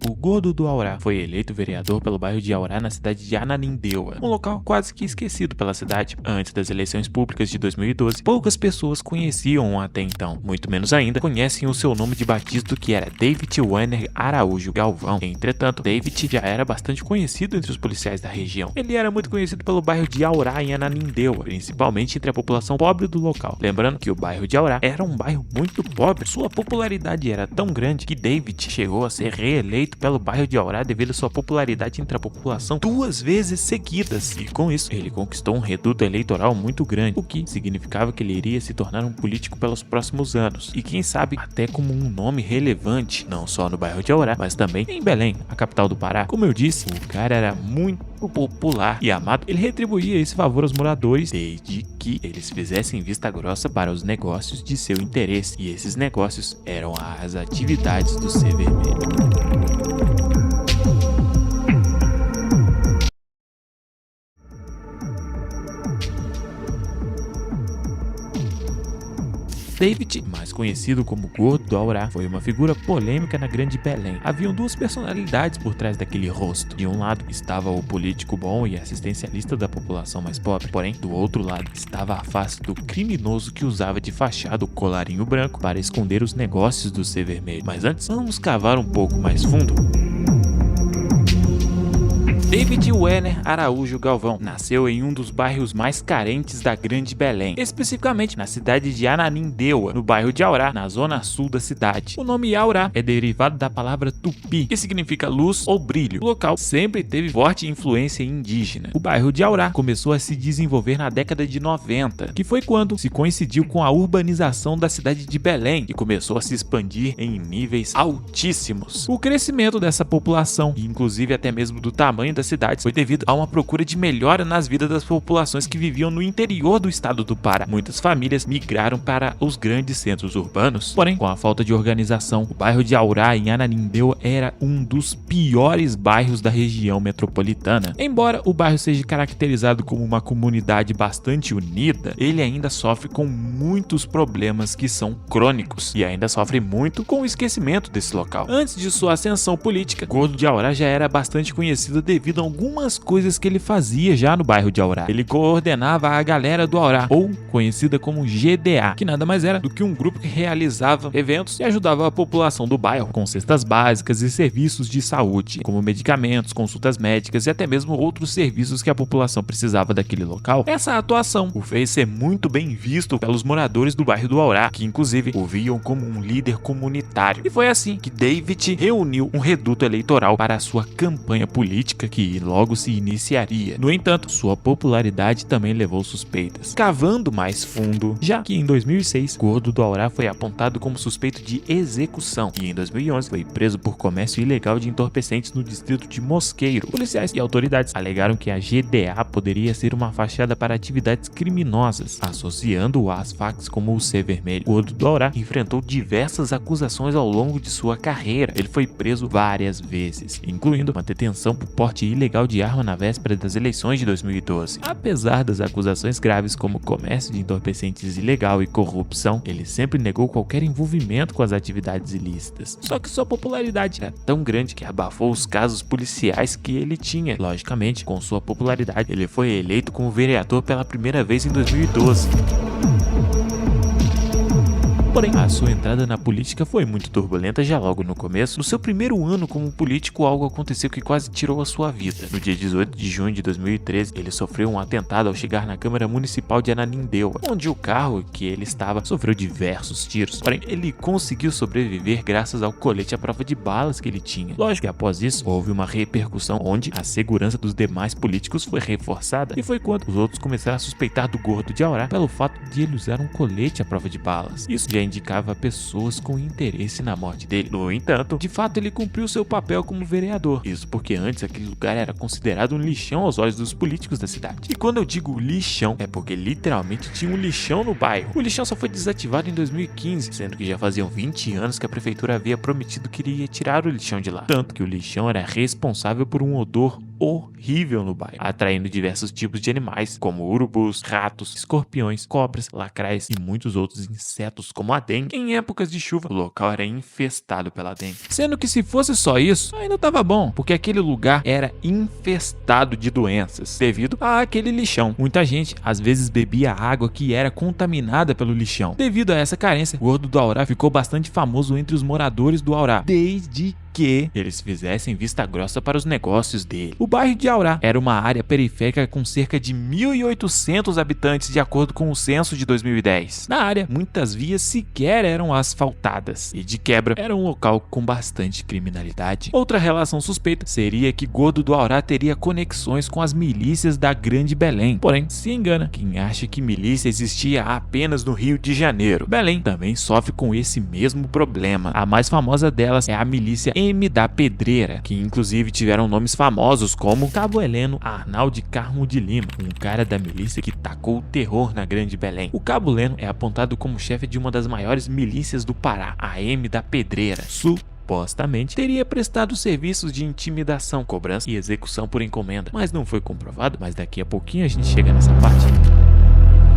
O Gordo do Aurá foi eleito vereador pelo bairro de Aurá na cidade de Ananindeua, um local quase que esquecido pela cidade. Antes das eleições públicas de 2012, poucas pessoas conheciam-o até então, muito menos ainda conhecem o seu nome de batismo, que era David Werner Araújo Galvão. Entretanto, David já era bastante conhecido entre os policiais da região. Ele era muito conhecido pelo bairro de Aurá em Ananindeua, principalmente entre a população pobre do local. Lembrando que o bairro de Aurá era um bairro muito pobre, sua popularidade era tão grande que David chegou a ser reeleito pelo bairro de Aurá devido à sua popularidade entre a população 2 vezes seguidas, e com isso ele conquistou um reduto eleitoral muito grande, o que significava que ele iria se tornar um político pelos próximos anos, e quem sabe até como um nome relevante, não só no bairro de Aurá, mas também em Belém, a capital do Pará. Como eu disse, o cara era muito popular e amado. Ele retribuía esse favor aos moradores desde que eles fizessem vista grossa para os negócios de seu interesse, e esses negócios eram as atividades do C Vermelho. David, mais conhecido como Gordo do Aurá, foi uma figura polêmica na Grande Belém. Haviam 2 personalidades por trás daquele rosto. De um lado estava o político bom e assistencialista da população mais pobre, porém, do outro lado estava a face do criminoso que usava de fachada o colarinho branco para esconder os negócios do C Vermelho. Mas antes, vamos cavar um pouco mais fundo. David Werner Araújo Galvão nasceu em um dos bairros mais carentes da Grande Belém, especificamente na cidade de Ananindeua, no bairro de Aurá, na zona sul da cidade. O nome Aurá é derivado da palavra tupi, que significa luz ou brilho. O local sempre teve forte influência indígena. O bairro de Aurá começou a se desenvolver na década de 90, que foi quando se coincidiu com a urbanização da cidade de Belém e começou a se expandir em níveis altíssimos. O crescimento dessa população, e inclusive até mesmo do tamanho das cidades, foi devido a uma procura de melhora nas vidas das populações que viviam no interior do estado do Pará. Muitas famílias migraram para os grandes centros urbanos, porém, com a falta de organização, o bairro de Aurá em Ananindeua era um dos piores bairros da região metropolitana. Embora o bairro seja caracterizado como uma comunidade bastante unida, ele ainda sofre com muitos problemas que são crônicos e ainda sofre muito com o esquecimento desse local. Antes de sua ascensão política, Gordo de Aurá já era bastante conhecido devido a algumas coisas que ele fazia já no bairro de Aurá. Ele coordenava a galera do Aurá, ou conhecida como GDA, que nada mais era do que um grupo que realizava eventos e ajudava a população do bairro com cestas básicas e serviços de saúde, como medicamentos, consultas médicas e até mesmo outros serviços que a população precisava daquele local. Essa atuação o fez ser muito bem visto pelos moradores do bairro do Aurá, que inclusive o viam como um líder comunitário. E foi assim que David reuniu um reduto eleitoral para a sua campanha política, que logo se iniciaria. No entanto, sua popularidade também levou suspeitas. Cavando mais fundo, já que em 2006, Gordo do Aurá foi apontado como suspeito de execução e em 2011 foi preso por comércio ilegal de entorpecentes no distrito de Mosqueiro. Policiais e autoridades alegaram que a GDA poderia ser uma fachada para atividades criminosas, associando-o às facções como o C Vermelho. Gordo do Aurá enfrentou diversas acusações ao longo de sua carreira. Ele foi preso várias vezes, incluindo uma detenção por porte ilegal de arma na véspera das eleições de 2012. Apesar das acusações graves como comércio de entorpecentes ilegal e corrupção, ele sempre negou qualquer envolvimento com as atividades ilícitas. Só que sua popularidade era tão grande que abafou os casos policiais que ele tinha. Logicamente, com sua popularidade, ele foi eleito como vereador pela primeira vez em 2012. Porém, a sua entrada na política foi muito turbulenta já logo no começo. No seu primeiro ano como político, algo aconteceu que quase tirou a sua vida. No dia 18 de junho de 2013, ele sofreu um atentado ao chegar na Câmara Municipal de Ananindeua, onde o carro que ele estava sofreu diversos tiros. Porém, ele conseguiu sobreviver graças ao colete à prova de balas que ele tinha. Lógico que após isso, houve uma repercussão onde a segurança dos demais políticos foi reforçada, e foi quando os outros começaram a suspeitar do Gordo de Aurá pelo fato de ele usar um colete à prova de balas. Isso já indicava pessoas com interesse na morte dele. No entanto, de fato ele cumpriu seu papel como vereador. Isso porque antes aquele lugar era considerado um lixão aos olhos dos políticos da cidade. E quando eu digo lixão, é porque literalmente tinha um lixão no bairro. O lixão só foi desativado em 2015, sendo que já faziam 20 anos que a prefeitura havia prometido que iria tirar o lixão de lá. Tanto que o lixão era responsável por um odor horrível no bairro, atraindo diversos tipos de animais, como urubus, ratos, escorpiões, cobras, lacraias e muitos outros insetos, como a dengue. Em épocas de chuva, o local era infestado pela dengue. Sendo que se fosse só isso, ainda tava bom, porque aquele lugar era infestado de doenças, devido àquele lixão. Muita gente, às vezes, bebia água que era contaminada pelo lixão. Devido a essa carência, o Gordo do Aurá ficou bastante famoso entre os moradores do Aurá, desde que eles fizessem vista grossa para os negócios dele. O bairro de Aurá era uma área periférica com cerca de 1.800 habitantes, de acordo com o censo de 2010. Na área, muitas vias sequer eram asfaltadas e, de quebra, era um local com bastante criminalidade. Outra relação suspeita seria que Gordo do Aurá teria conexões com as milícias da Grande Belém. Porém, se engana quem acha que milícia existia apenas no Rio de Janeiro. Belém também sofre com esse mesmo problema. A mais famosa delas é a milícia M da Pedreira, que inclusive tiveram nomes famosos como Cabo Heleno Arnaldo Carmo de Lima, um cara da milícia que tacou o terror na Grande Belém. O Cabo Heleno é apontado como chefe de uma das maiores milícias do Pará, a M da Pedreira. Supostamente teria prestado serviços de intimidação, cobrança e execução por encomenda, mas não foi comprovado. Mas daqui a pouquinho a gente chega nessa parte.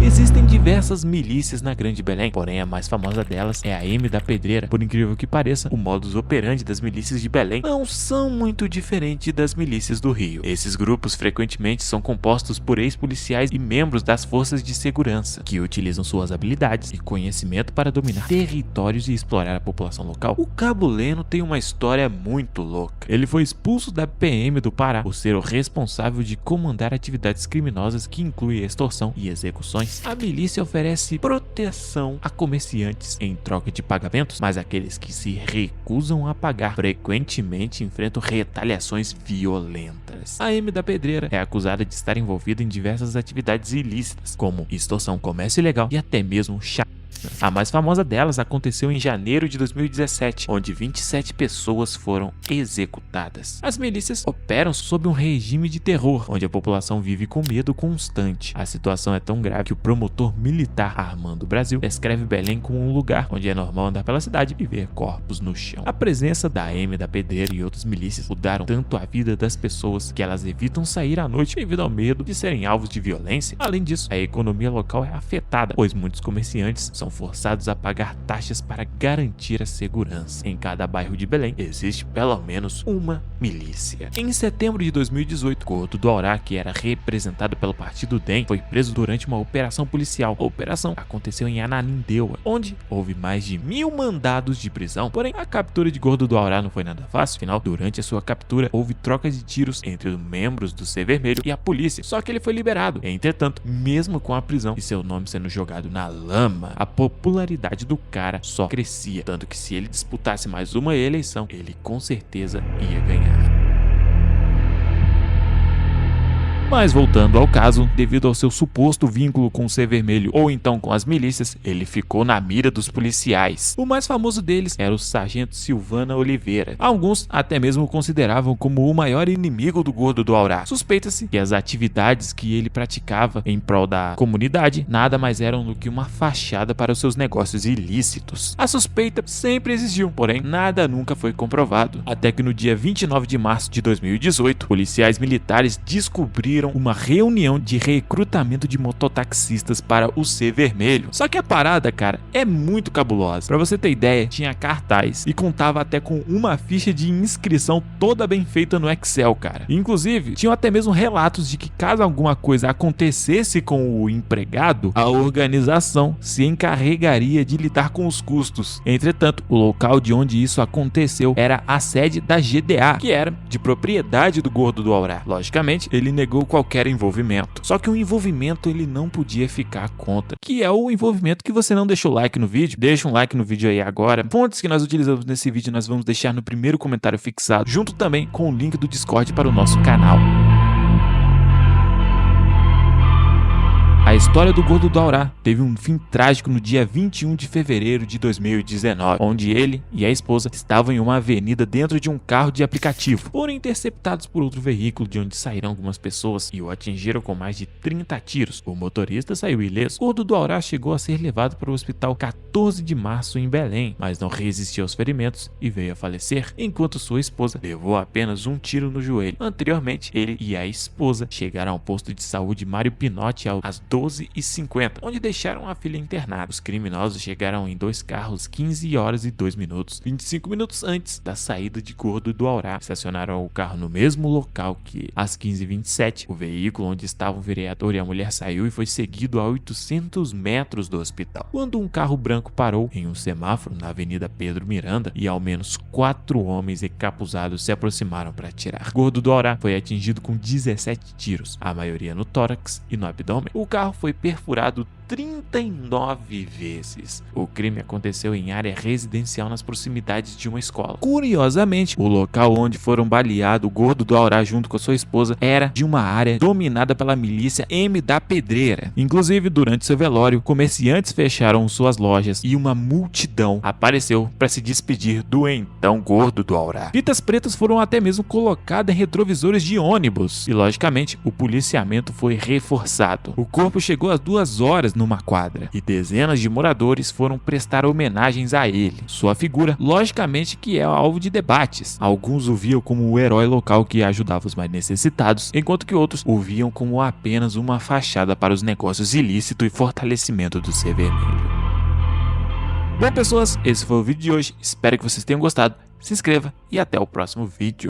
Existem diversas milícias na Grande Belém, porém a mais famosa delas é a M da Pedreira. Por incrível que pareça, o modus operandi das milícias de Belém não são muito diferentes das milícias do Rio. Esses grupos frequentemente são compostos por ex-policiais e membros das forças de segurança, que utilizam suas habilidades e conhecimento para dominar territórios e explorar a população local. O Cabo Heleno tem uma história muito louca. Ele foi expulso da PM do Pará por ser o responsável de comandar atividades criminosas que incluem extorsão e execuções. A milícia oferece proteção a comerciantes em troca de pagamentos, mas aqueles que se recusam a pagar frequentemente enfrentam retaliações violentas. A M da Pedreira é acusada de estar envolvida em diversas atividades ilícitas, como extorsão, comércio ilegal e até mesmo A mais famosa delas aconteceu em janeiro de 2017, onde 27 pessoas foram executadas. As milícias operam sob um regime de terror, onde a população vive com medo constante. A situação é tão grave que o promotor militar Armando Brasil descreve Belém como um lugar onde é normal andar pela cidade e ver corpos no chão. A presença da M da Pedreira e outras milícias mudaram tanto a vida das pessoas que elas evitam sair à noite devido ao medo de serem alvos de violência. Além disso, a economia local é afetada, pois muitos comerciantes são forçados a pagar taxas para garantir a segurança. Em cada bairro de Belém existe pelo menos uma milícia. Em setembro de 2018, Gordo do Aurá, que era representado pelo partido DEM, foi preso durante uma operação policial. A operação aconteceu em Ananindeua, onde houve mais de 1.000 mandados de prisão. Porém, a captura de Gordo do Aurá não foi nada fácil. Afinal, durante a sua captura, houve troca de tiros entre os membros do Ser Vermelho e a polícia. Só que ele foi liberado. Entretanto, mesmo com a prisão e seu nome sendo jogado na lama, a popularidade do cara só crescia, tanto que se ele disputasse mais uma eleição, ele com certeza ia ganhar. Mas voltando ao caso, devido ao seu suposto vínculo com o Ser Vermelho ou então com as milícias, ele ficou na mira dos policiais. O mais famoso deles era o Sargento Silvana Oliveira. Alguns até mesmo o consideravam como o maior inimigo do Gordo do Aurá. Suspeita-se que as atividades que ele praticava em prol da comunidade nada mais eram do que uma fachada para os seus negócios ilícitos. A suspeita sempre existiu, porém nada nunca foi comprovado. Até que no dia 29 de março de 2018, policiais militares descobriram uma reunião de recrutamento de mototaxistas para o Ser Vermelho. Só que a parada, cara, é muito cabulosa. Pra você ter ideia, tinha cartaz e contava até com uma ficha de inscrição toda bem feita no Excel, cara. Inclusive, tinham até mesmo relatos de que caso alguma coisa acontecesse com o empregado, a organização se encarregaria de lidar com os custos. Entretanto, o local de onde isso aconteceu era a sede da GDA, que era de propriedade do Gordo do Aurá. Logicamente, ele negou qualquer envolvimento. Só que o envolvimento ele não podia ficar à conta, que é o envolvimento que você não deixou like no vídeo. Deixa um like no vídeo aí agora. Fontes que nós utilizamos nesse vídeo nós vamos deixar no primeiro comentário fixado, junto também com o link do Discord para o nosso canal. A história do Gordo do Aurá teve um fim trágico no dia 21 de fevereiro de 2019, onde ele e a esposa estavam em uma avenida dentro de um carro de aplicativo. Foram interceptados por outro veículo de onde saíram algumas pessoas e o atingiram com mais de 30 tiros. O motorista saiu ileso. O Gordo do Aurá chegou a ser levado para o hospital 14 de março em Belém, mas não resistiu aos ferimentos e veio a falecer, enquanto sua esposa levou apenas um tiro no joelho. Anteriormente, ele e a esposa chegaram ao posto de saúde Mário Pinotti às 12h50, onde deixaram a filha internada. Os criminosos chegaram em 2 carros 15 horas e 2 minutos, 25 minutos antes da saída de Gordo do Aurá. Estacionaram o carro no mesmo local que, às 15h27, o veículo onde estavam o vereador e a mulher saiu e foi seguido a 800 metros do hospital, quando um carro branco parou em um semáforo na Avenida Pedro Miranda e ao menos 4 homens encapuzados se aproximaram para atirar. Gordo do Aurá foi atingido com 17 tiros, a maioria no tórax e no abdômen. O carro foi perfurado 39 vezes. O crime aconteceu em área residencial nas proximidades de uma escola. Curiosamente, o local onde foram baleados o Gordo do Aurá junto com sua esposa era de uma área dominada pela milícia M da Pedreira. Inclusive, durante seu velório, comerciantes fecharam suas lojas e uma multidão apareceu para se despedir do então Gordo do Aurá. Fitas pretas foram até mesmo colocadas em retrovisores de ônibus e, logicamente, o policiamento foi reforçado. O corpo chegou às 2 horas numa quadra e dezenas de moradores foram prestar homenagens a ele. Sua figura, logicamente, que é alvo de debates. Alguns o viam como o herói local que ajudava os mais necessitados, enquanto que outros o viam como apenas uma fachada para os negócios ilícitos e fortalecimento do Ser Vermelho. Bom, pessoas, esse foi o vídeo de hoje. Espero que vocês tenham gostado. Se inscreva e até o próximo vídeo.